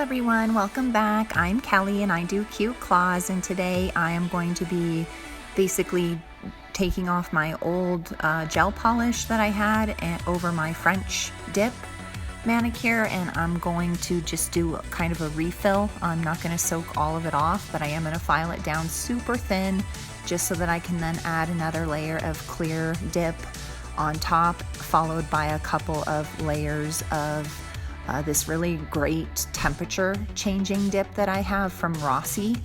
everyone, welcome back. I'm Kelly and I do cute claws, and today I am going to be basically taking off my old gel polish that I had over my French dip manicure, and I'm going to just do kind of a refill. I'm not going to soak all of it off, but I am going to file it down super thin just so that I can then add another layer of clear dip on top, followed by a couple of layers of this really great temperature changing dip that I have from Rossi.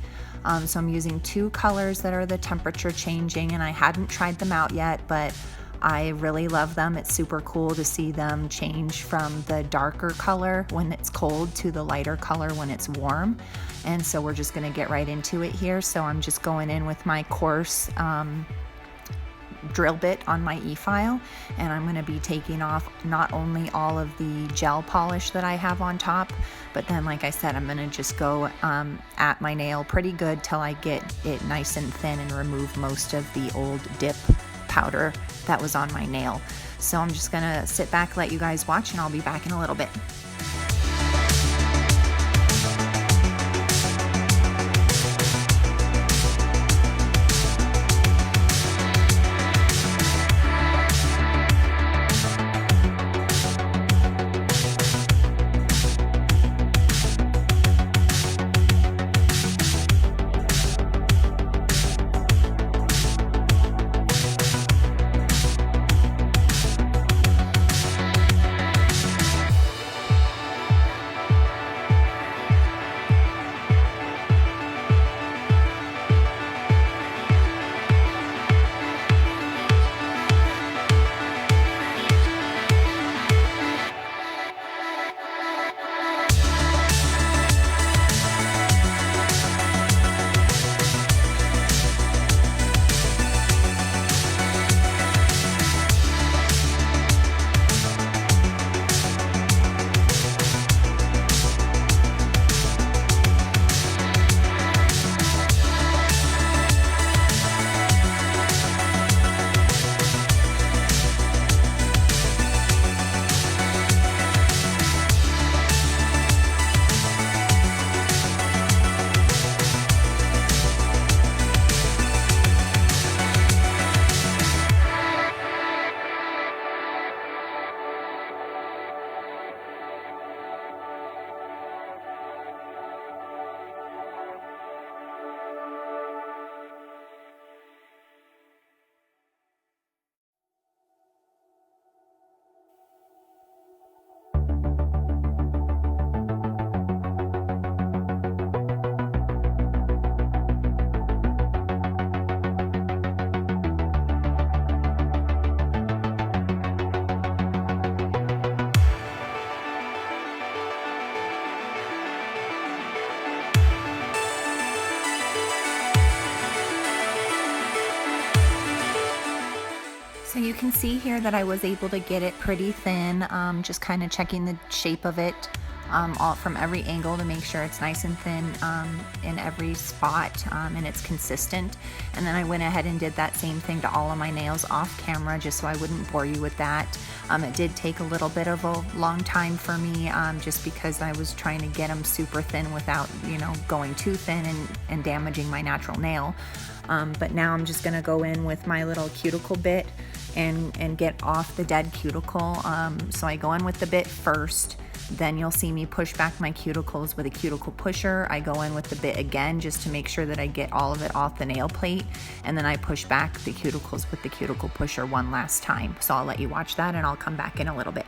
So I'm using two colors that are the temperature changing, and I hadn't tried them out yet, but I really love them. It's super cool to see them change from the darker color when it's cold to the lighter color when it's warm. And so we're just gonna get right into it here. So I'm just going in with my coarse drill bit on my e-file, and I'm going to be taking off not only all of the gel polish that I have on top, but then, like I said, I'm going to just go at my nail pretty good till I get it nice and thin and remove most of the old dip powder that was on my nail. So I'm just going to sit back, let you guys watch, and I'll be back in a little bit. So you can see here that I was able to get it pretty thin, just kind of checking the shape of it all from every angle to make sure it's nice and thin in every spot, and it's consistent. And then I went ahead and did that same thing to all of my nails off camera, just so I wouldn't bore you with that. It did take a little bit of a long time for me, just because I was trying to get them super thin without, you know, going too thin and damaging my natural nail. But now I'm just gonna go in with my little cuticle bit and get off the dead cuticle. So I go in with the bit first, then you'll see me push back my cuticles with a cuticle pusher. I go in with the bit again just to make sure that I get all of it off the nail plate, and then I push back the cuticles with the cuticle pusher one last time. So I'll let you watch that and I'll come back in a little bit.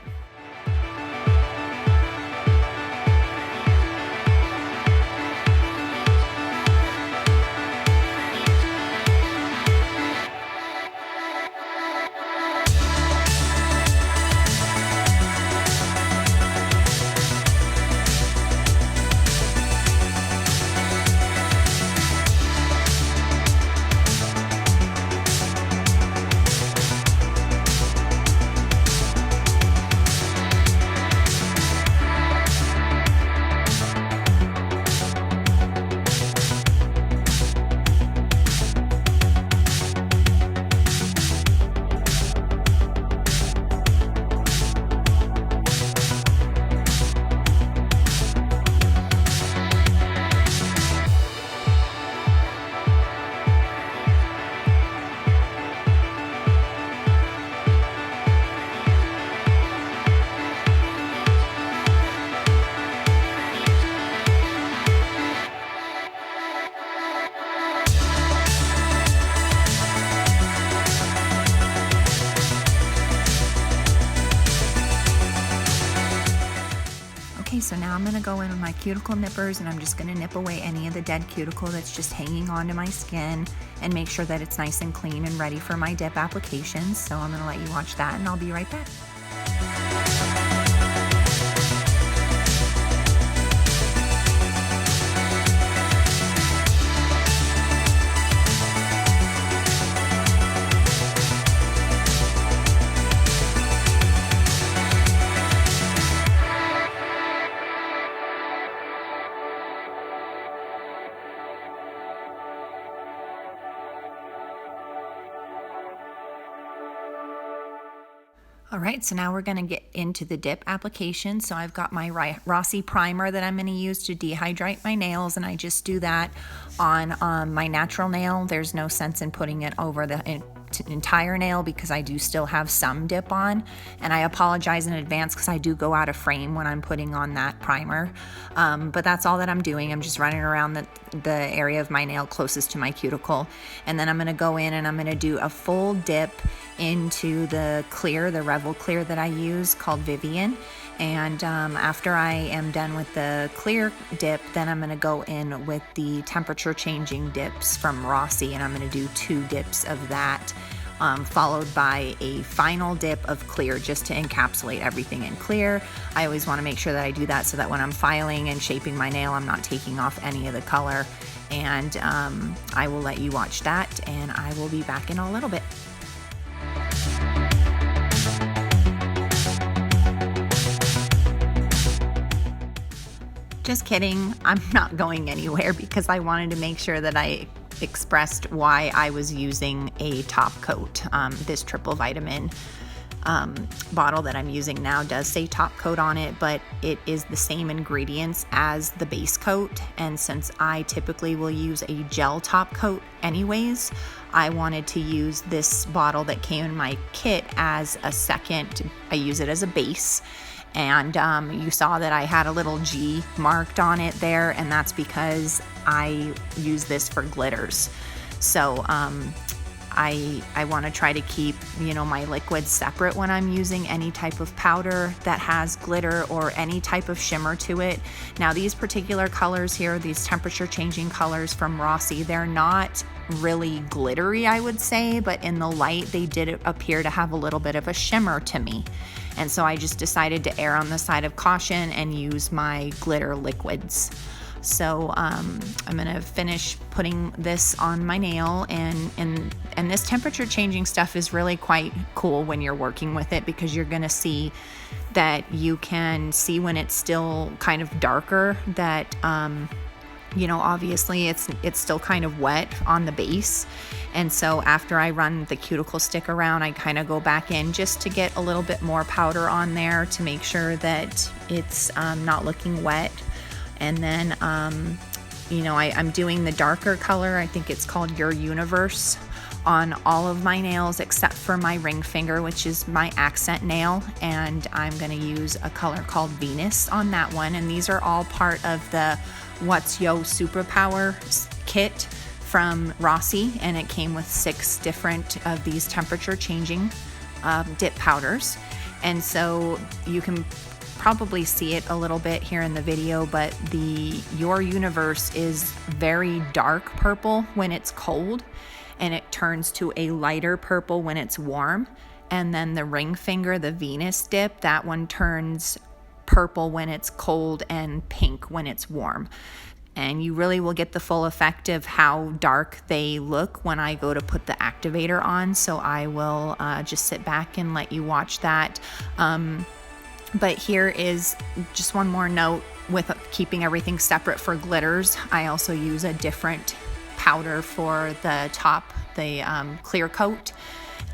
So now I'm gonna go in with my cuticle nippers and I'm just gonna nip away any of the dead cuticle that's just hanging onto my skin and make sure that it's nice and clean and ready for my dip applications. So I'm gonna let you watch that and I'll be right back. All right, so now we're gonna get into the dip application. So I've got my Rossi primer that I'm gonna use to dehydrate my nails, and I just do that on my natural nail. There's no sense in putting it over the entire nail because I do still have some dip on, and I apologize in advance because I do go out of frame when I'm putting on that primer, but that's all that I'm doing. I'm just running around the area of my nail closest to my cuticle, and then I'm gonna go in and I'm gonna do a full dip into the clear, the Revel clear that I use called Vivian. And after I am done with the clear dip, then I'm gonna go in with the temperature changing dips from Rossi, and I'm gonna do 2 dips of that, followed by a final dip of clear just to encapsulate everything in clear. I always wanna make sure that I do that so that when I'm filing and shaping my nail, I'm not taking off any of the color. And I will let you watch that, and I will be back in a little bit. Just kidding, I'm not going anywhere because I wanted to make sure that I expressed why I was using a top coat. This triple vitamin bottle that I'm using now does say top coat on it, but it is the same ingredients as the base coat. And since I typically will use a gel top coat anyways, I wanted to use this bottle that came in my kit as a second. I use it as a base. And you saw that I had a little G marked on it there, and that's because I use this for glitters. So I want to try to keep, my liquids separate when I'm using any type of powder that has glitter or any type of shimmer to it. Now these particular colors here, these temperature changing colors from Rossi, they're not really glittery, I would say, but in the light they did appear to have a little bit of a shimmer to me. And so I just decided to err on the side of caution and use my glitter liquids. So I'm gonna finish putting this on my nail, and this temperature changing stuff is really quite cool when you're working with it, because you're gonna see that you can see when it's still kind of darker that obviously it's still kind of wet on the base. And so after I run the cuticle stick around, I kind of go back in just to get a little bit more powder on there to make sure that it's not looking wet. And then I'm doing the darker color, I think it's called Your Universe, on all of my nails except for my ring finger, which is my accent nail, and I'm gonna use a color called Venus on that one. And these are all part of the What's Yo Superpower kit from Rossi, and it came with 6 different of these temperature changing dip powders. And so you can probably see it a little bit here in the video, but the Your Universe is very dark purple when it's cold, and it turns to a lighter purple when it's warm. And then the ring finger, the Venus dip, that one turns purple when it's cold and pink when it's warm. And you really will get the full effect of how dark they look when I go to put the activator on. So I will just sit back and let you watch that. But here is just one more note with keeping everything separate for glitters. I also use a different powder for the top, the clear coat,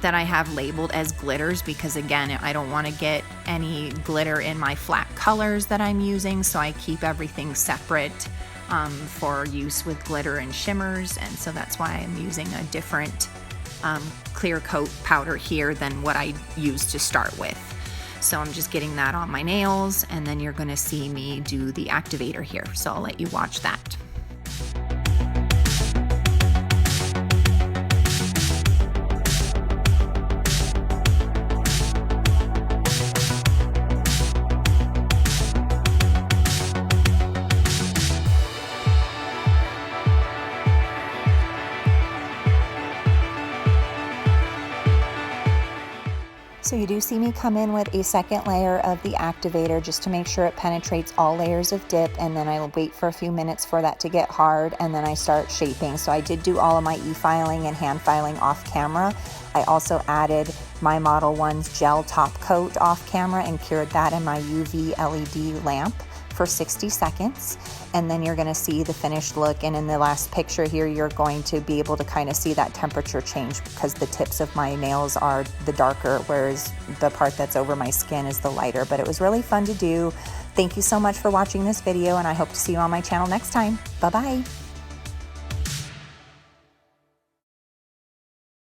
that I have labeled as glitters, because again, I don't want to get any glitter in my flat colors that I'm using. So I keep everything separate for use with glitter and shimmers. And so that's why I'm using a different clear coat powder here than what I used to start with. So I'm just getting that on my nails, and then you're going to see me do the activator here. So I'll let you watch that. So you do see me come in with a second layer of the activator just to make sure it penetrates all layers of dip, and then I'll wait for a few minutes for that to get hard, and then I start shaping. So I did do all of my e-filing and hand filing off camera. I also added my Model 1's gel top coat off camera and cured that in my UV LED lamp for 60 seconds, and then you're going to see the finished look. And in the last picture here, you're going to be able to kind of see that temperature change because the tips of my nails are the darker, whereas the part that's over my skin is the lighter. But it was really fun to do. Thank you so much for watching this video, and I hope to see you on my channel next time. Bye bye.